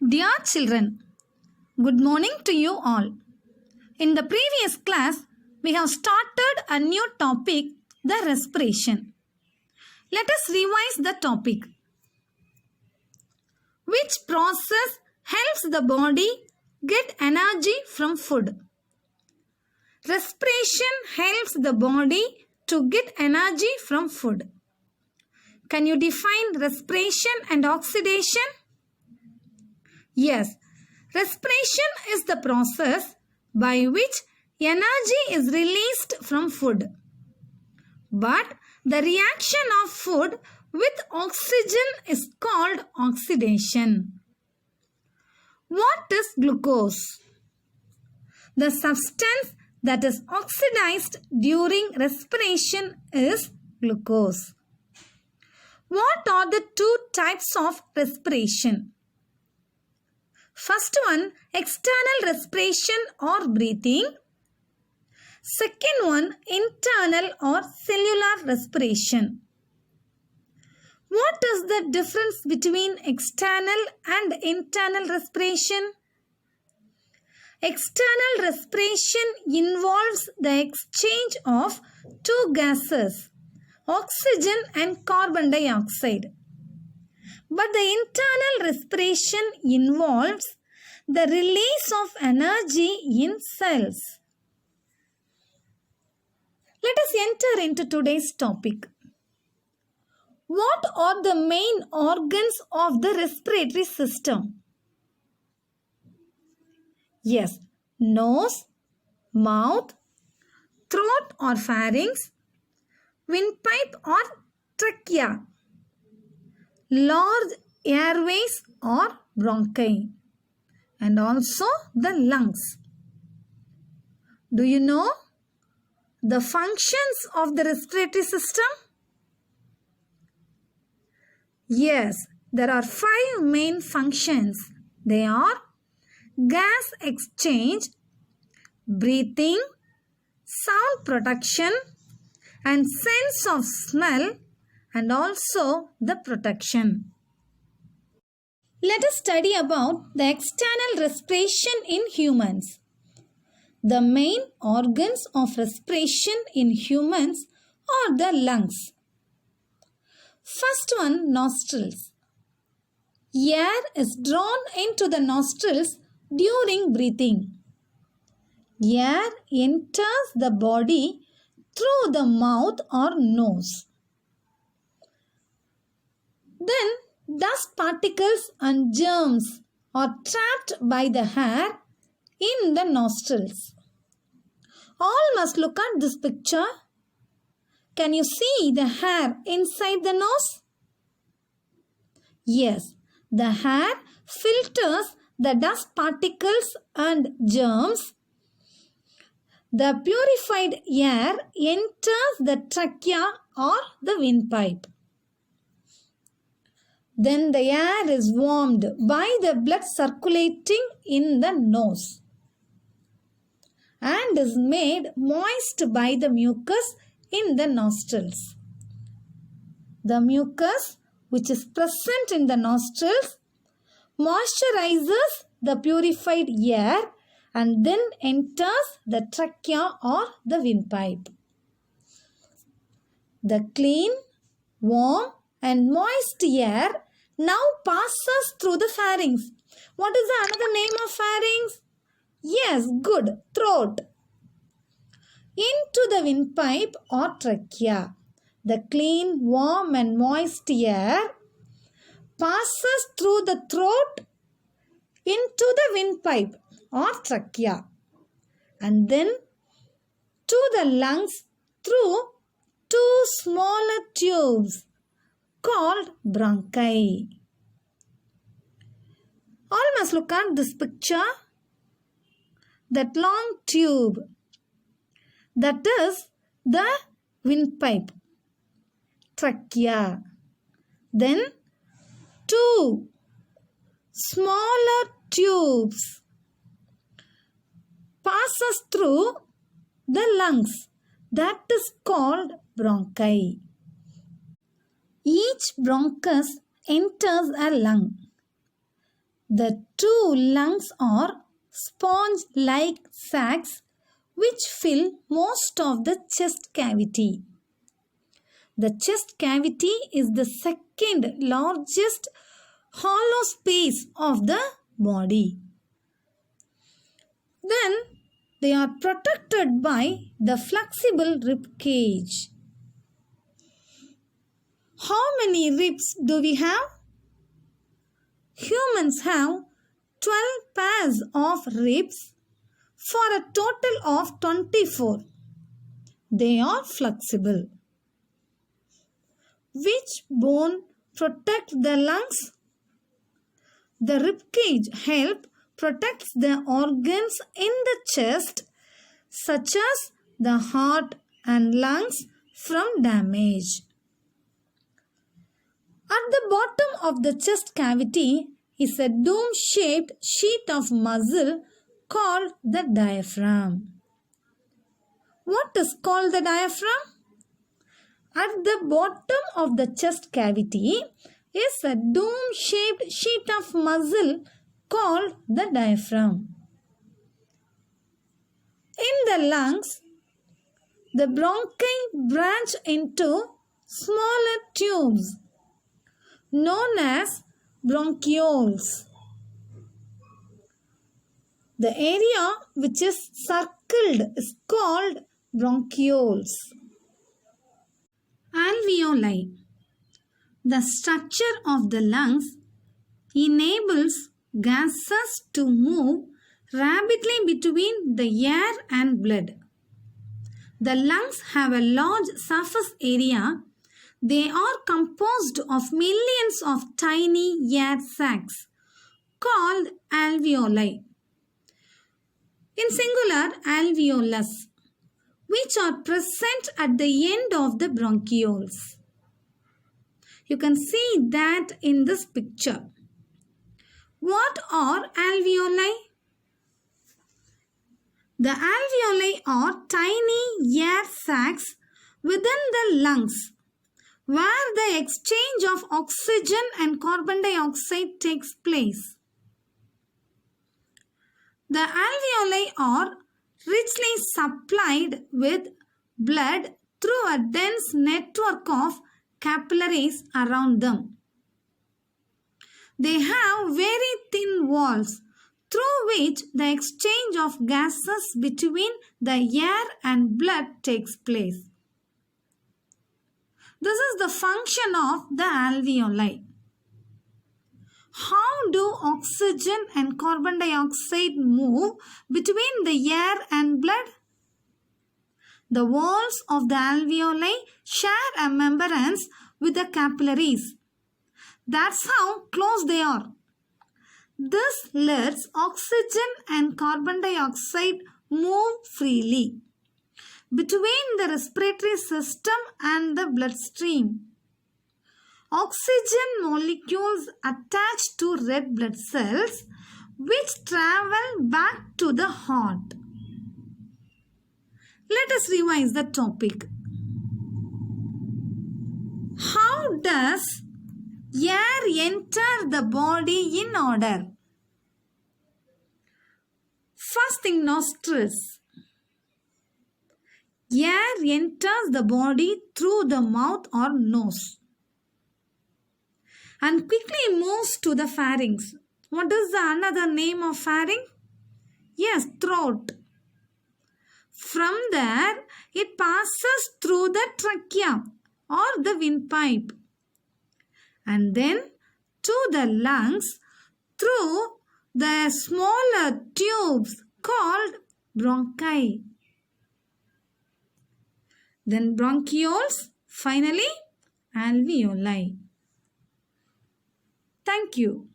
Dear children, good morning to you all. In the previous class, we have started a new topic, the respiration. Let us revise the topic. Which process helps the body get energy from food? Respiration helps the body to get energy from food. Can you define respiration and oxidation? Yes, respiration is the process by which energy is released from food. But the reaction of food with oxygen is called oxidation. What is glucose? The substance that is oxidized during respiration is glucose. What are the two types of respiration? First one, external respiration or breathing. Second one, internal or cellular respiration. What is the difference between external and internal respiration? External respiration involves the exchange of two gases, oxygen and carbon dioxide. But the internal respiration involves the release of energy in cells. Let us enter into today's topic. What are the main organs of the respiratory system? Yes, nose, mouth, throat or pharynx, windpipe or trachea, large airways or bronchi, and also the lungs. Do you know the functions of the respiratory system? Yes, there are 5 main functions. They are gas exchange, breathing, sound production, and sense of smell, and also the protection. Let us study about the external respiration in humans. The main organs of respiration in humans are the lungs. First one, nostrils. Air is drawn into the nostrils during breathing. Air enters the body through the mouth or nose. Then dust particles and germs are trapped by the hair in the nostrils. All must look at this picture. Can you see the hair inside the nose? Yes, the hair filters the dust particles and germs. The purified air enters the trachea or the windpipe. Then the air is warmed by the blood circulating in the nose and is made moist by the mucus in the nostrils. The mucus, which is present in the nostrils, moisturizes the purified air and then enters the trachea or the windpipe. The clean, warm, and moist air now passes through the pharynx. What is the another name of pharynx? Yes, good, throat. Into the windpipe or trachea. The clean, warm, and moist air passes through the throat into the windpipe or trachea and then to the lungs through 2 smaller tubes called bronchi. All must look at this picture. That long tube, that is the windpipe, trachea. Then 2 smaller tubes passes through the lungs. That is called bronchi. Each bronchus enters a lung. The two lungs are sponge-like sacs which fill most of the chest cavity. The chest cavity is the second largest hollow space of the body. Then they are protected by the flexible rib cage. How many ribs do we have? Humans have 12 pairs of ribs for a total of 24. They are flexible. Which bone protects the lungs? The rib cage protects the organs in the chest such as the heart and lungs from damage. At the bottom of the chest cavity is a dome-shaped sheet of muscle called the diaphragm. What is called the diaphragm? At the bottom of the chest cavity is a dome-shaped sheet of muscle called the diaphragm. In the lungs, the bronchi branch into smaller tubes known as bronchioles. The area which is circled is called bronchioles. Alveoli. The structure of the lungs enables gases to move rapidly between the air and blood. The lungs have a large surface area. They are composed of millions of tiny air sacs called alveoli. In singular, alveolus, which are present at the end of the bronchioles. You can see that in this picture. What are alveoli? The alveoli are tiny air sacs within the lungs where the exchange of oxygen and carbon dioxide takes place. The alveoli are richly supplied with blood through a dense network of capillaries around them. They have very thin walls through which the exchange of gases between the air and blood takes place. This is the function of the alveoli. How do oxygen and carbon dioxide move between the air and blood? The walls of the alveoli share a membrane with the capillaries. That's how close they are. This lets oxygen and carbon dioxide move freely between the respiratory system and the bloodstream. Oxygen molecules attach to red blood cells which travel back to the heart. Let us revise the topic. How does air enter the body in order? First thing, nostrils. Air enters the body through the mouth or nose and quickly moves to the pharynx. What is the another name of pharynx? Yes, throat. From there, it passes through the trachea or the windpipe and then to the lungs through the smaller tubes called bronchi. Then bronchioles, finally alveoli. Thank you.